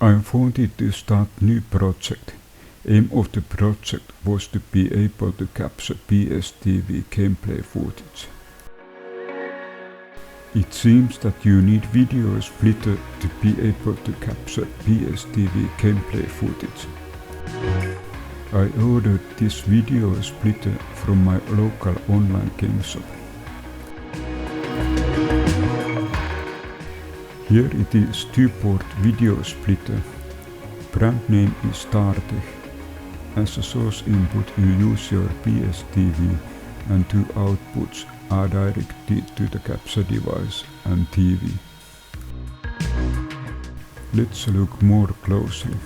I wanted to start new project. Aim of the project was to be able to capture PSTV gameplay footage. It seems that you need video splitter to be able to capture PSTV gameplay footage. I ordered this video splitter from my local online game shop. Here it is 2-port video splitter. Brand name is StarTech. As a source input you use your PSTV and 2 outputs are directed to the capture device and TV. Let's look more closely.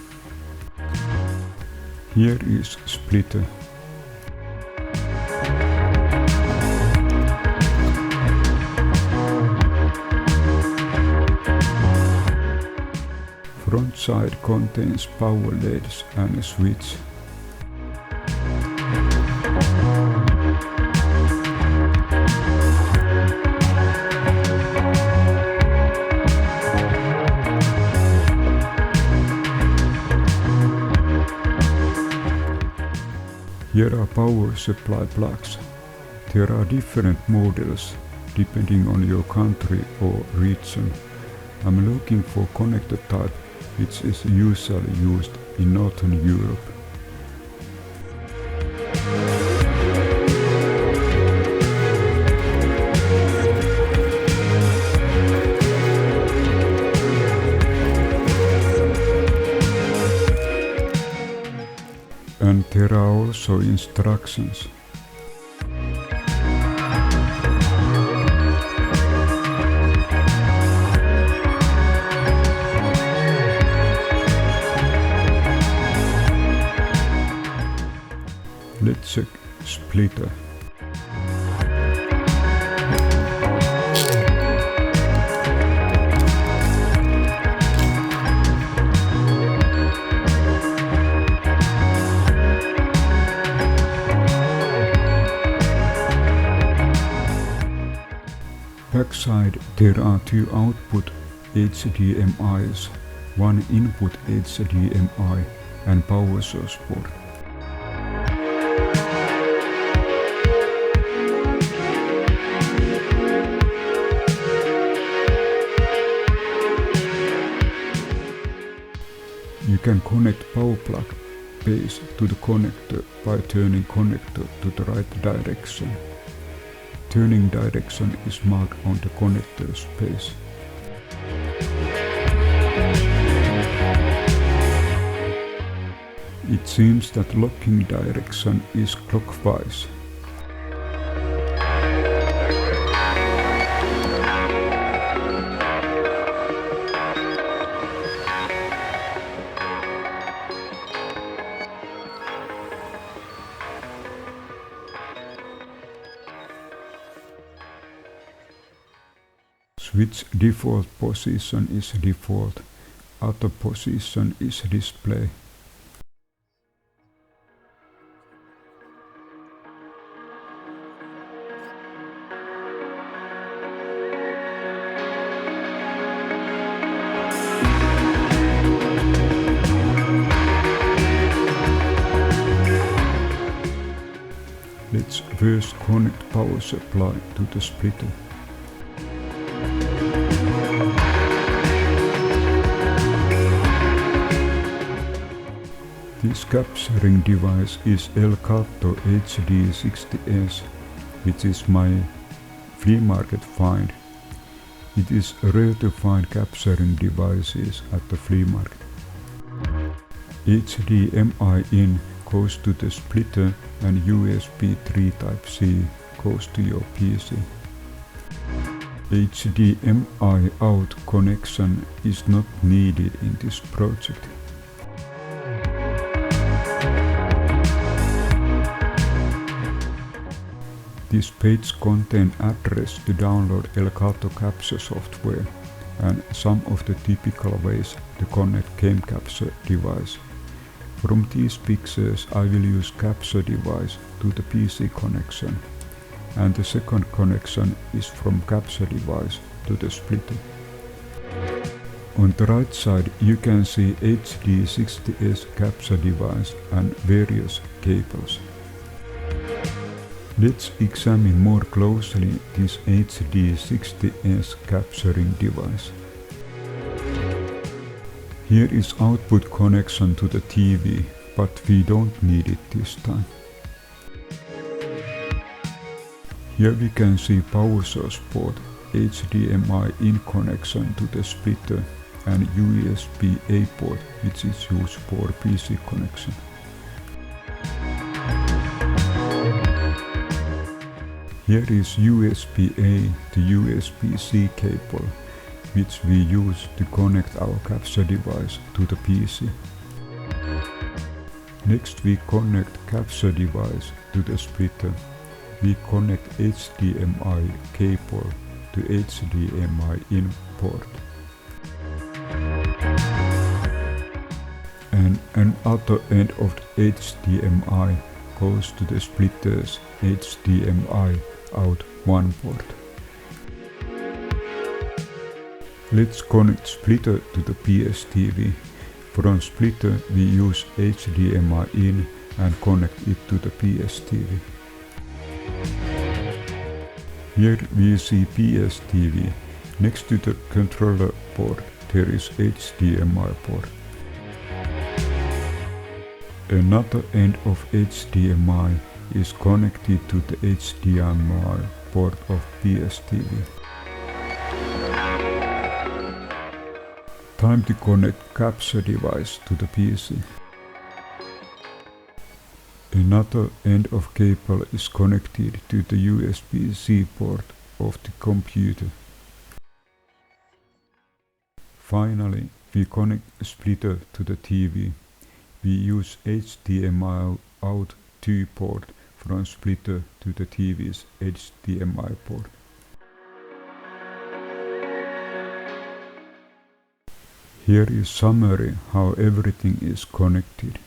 Here is splitter. Front side contains power LEDs and a switch. Here are power supply plugs. There are different models depending on your country or region. I'm looking for connector type which is usually used in Northern Europe. And there are also instructions. Let's check splitter. Backside there are 2 output HDMIs, 1 input HDMI and power source port. You can connect power plug base to the connector by turning connector to the right direction. Turning direction is marked on the connector's base. It seems that locking direction is clockwise. Switch default position is default, auto position is display. Let's first connect power supply to the splitter. This capturing device is Elgato HD60S, which is my flea market find. It is rare to find capturing devices at the flea market. HDMI in goes to the splitter and USB 3 Type-C goes to your PC. HDMI out connection is not needed in this project. This page contains address to download Elgato capture software and some of the typical ways to connect game capture device. From these pictures I will use capture device to the PC connection, and the second connection is from capture device to the splitter. On the right side you can see HD60S capture device and various cables. Let's examine more closely this HD60S capturing device. Here is output connection to the TV, but we don't need it this time. Here we can see power source port, HDMI in connection to the splitter, and USB-A port, which is used for PC connection. Here is USB-A to USB-C cable, which we use to connect our capture device to the PC. Next we connect capture device to the splitter. We connect HDMI cable to HDMI in port. And another end of the HDMI goes to the splitter's HDMI out one port. Let's connect splitter to the PSTV. From splitter we use HDMI in and connect it to the PSTV. Here we see PSTV. Next to the controller port there is HDMI port. Another end of HDMI is connected to the HDMI port of PSTV. Time to connect capture device to the PC. Another end of cable is connected to the USB-C port of the computer. Finally, we connect a splitter to the TV. We use HDMI out 2 port from splitter to the TV's HDMI port. Here is summary how everything is connected.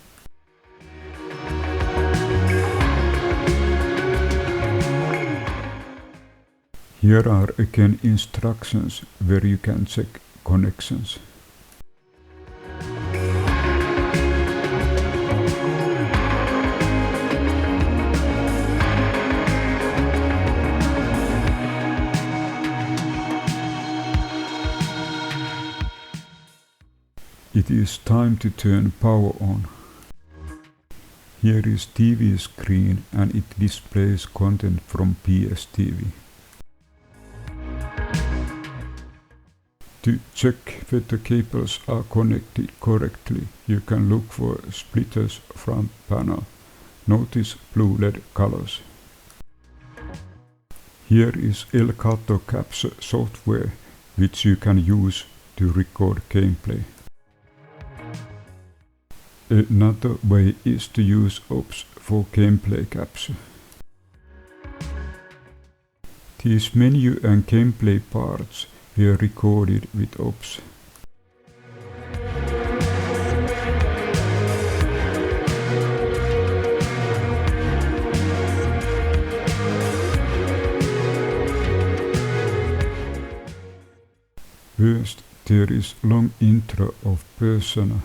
Here are again instructions where you can check connections. It is time to turn power on. Here is TV screen and it displays content from PSTV. To check whether cables are connected correctly, you can look for splitter's front panel. Notice blue LED colors. Here is Elgato Capture software, which you can use to record gameplay. Another way is to use OBS for gameplay capture. These menu and gameplay parts were recorded with OBS. First, there is long intro of Persona.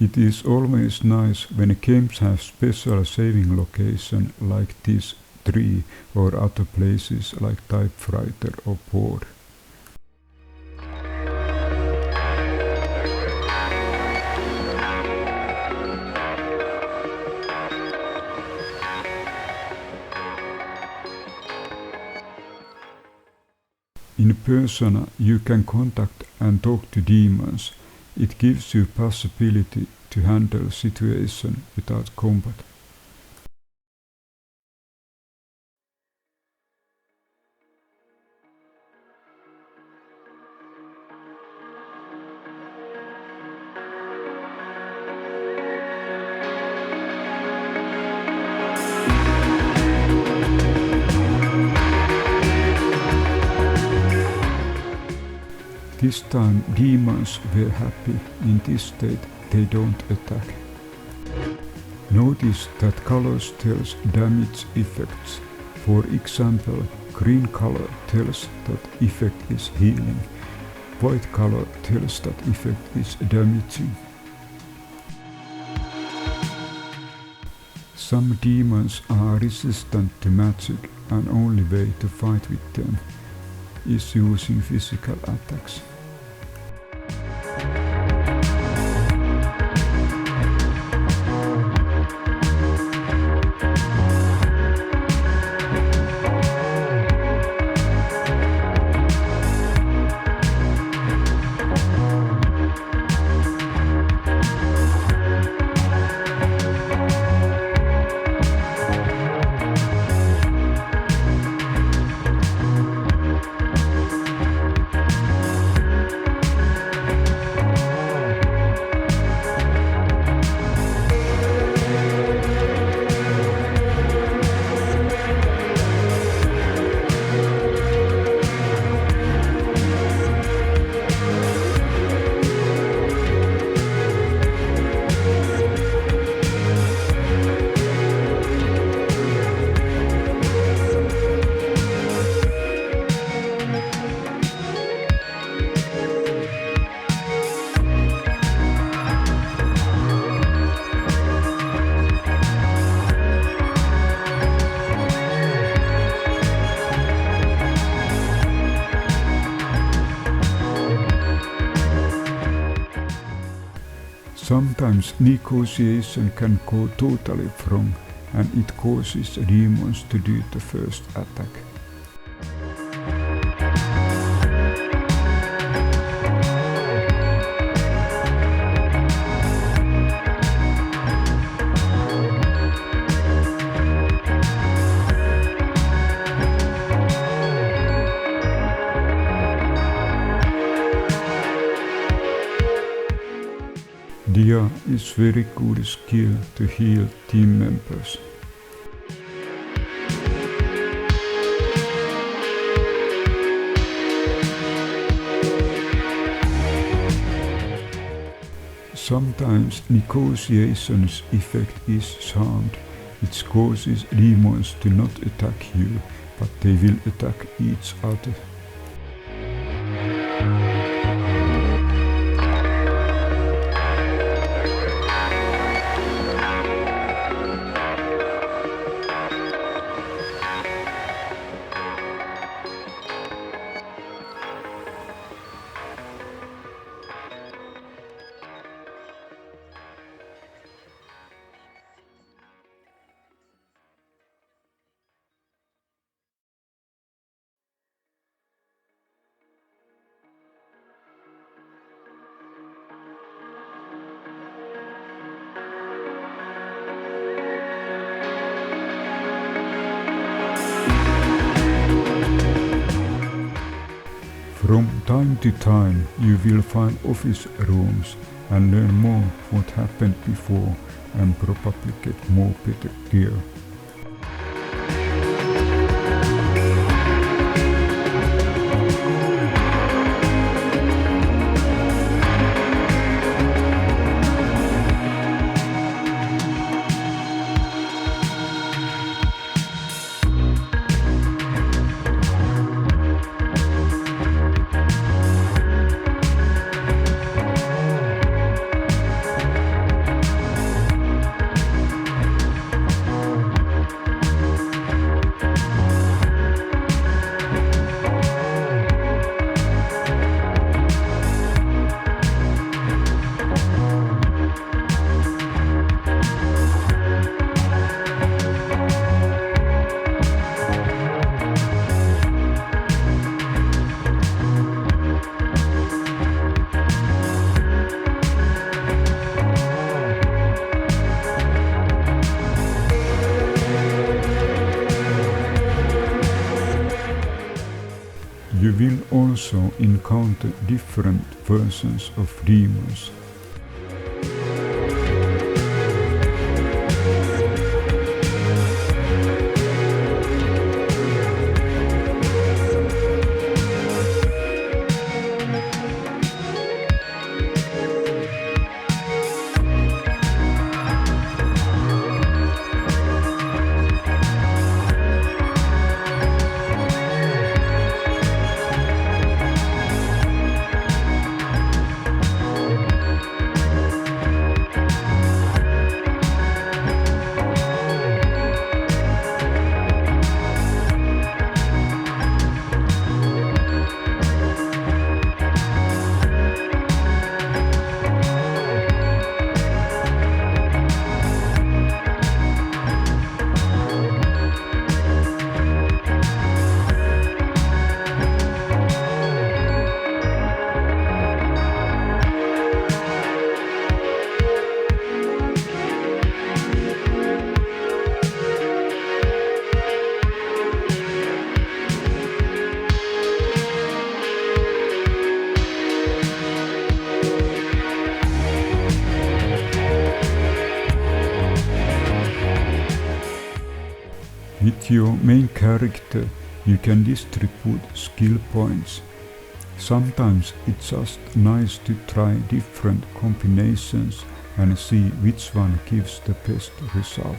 It is always nice when games have special saving location like this tree or other places like typewriter or board. In Persona you can contact and talk to demons. It gives you possibility to handle situation without combat. This time demons were happy. In this state they don't attack. Notice that colors tells damage effects. For example, green color tells that effect is healing. White color tells that effect is damaging. Some demons are resistant to magic and only way to fight with them is using physical attacks. Sometimes negotiation can go totally wrong and it causes demons to do the first attack. Dia is very good skill to heal team members. Sometimes negotiation's effect is sound, which causes demons to not attack you, but they will attack each other. From time to time you will find office rooms and learn more what happened before and probably get more better gear. will also encounter different versions of demons. With your main character, you can distribute skill points. Sometimes it's just nice to try different combinations and see which one gives the best result.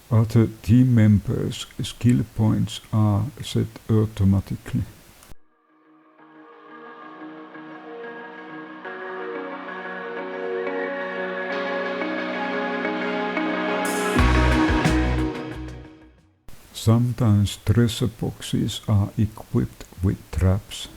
Other team members' skill points are set automatically. Sometimes treasure boxes are equipped with traps.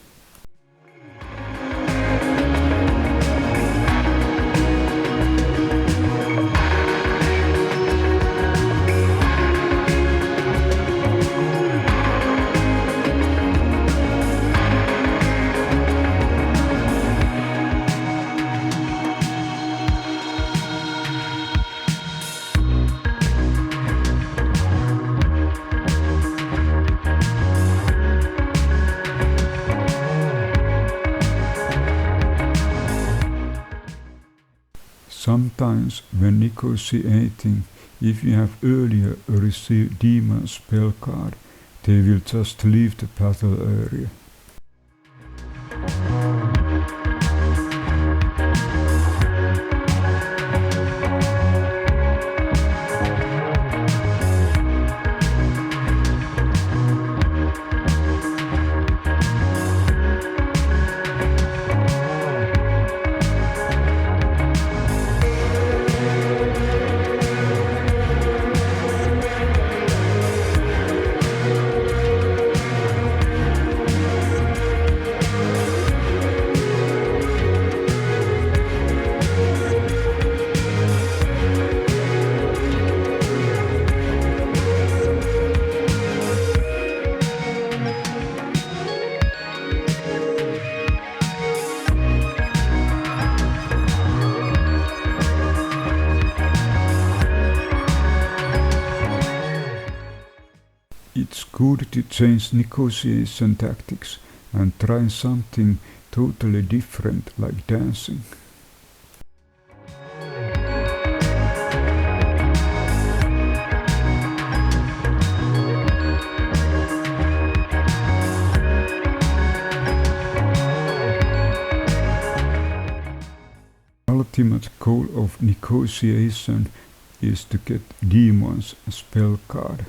Sometimes when negotiating, if you have earlier received demon spell card, they will just leave the battle area. It's good to change negotiation tactics and try something totally different like dancing. Ultimate goal of negotiation is to get demons spell card.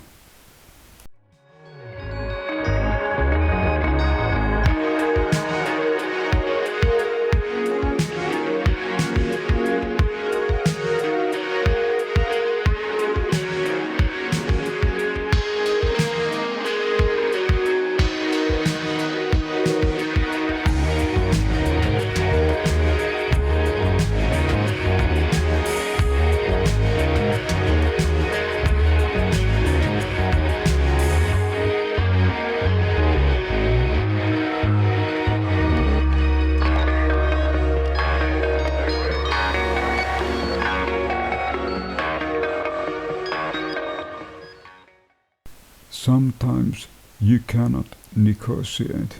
Sometimes you cannot negotiate.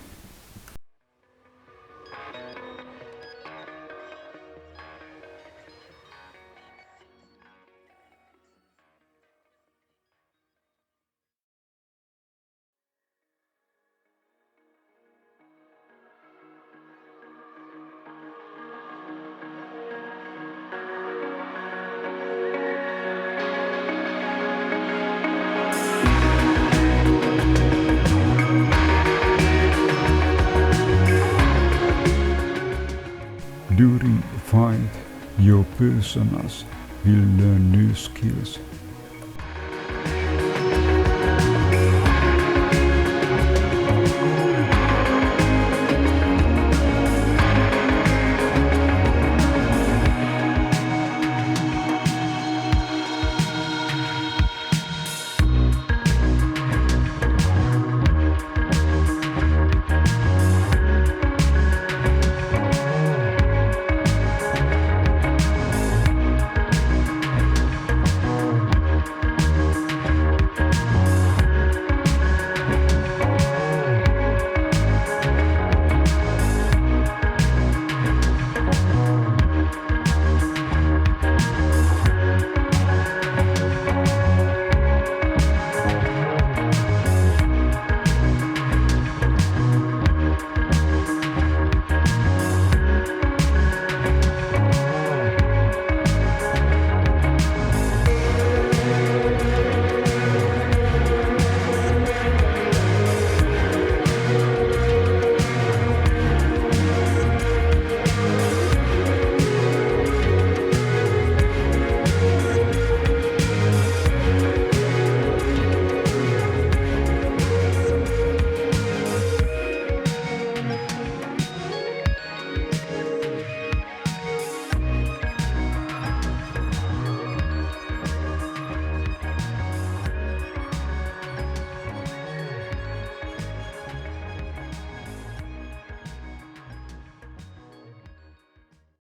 During the fight, your personas will learn new skills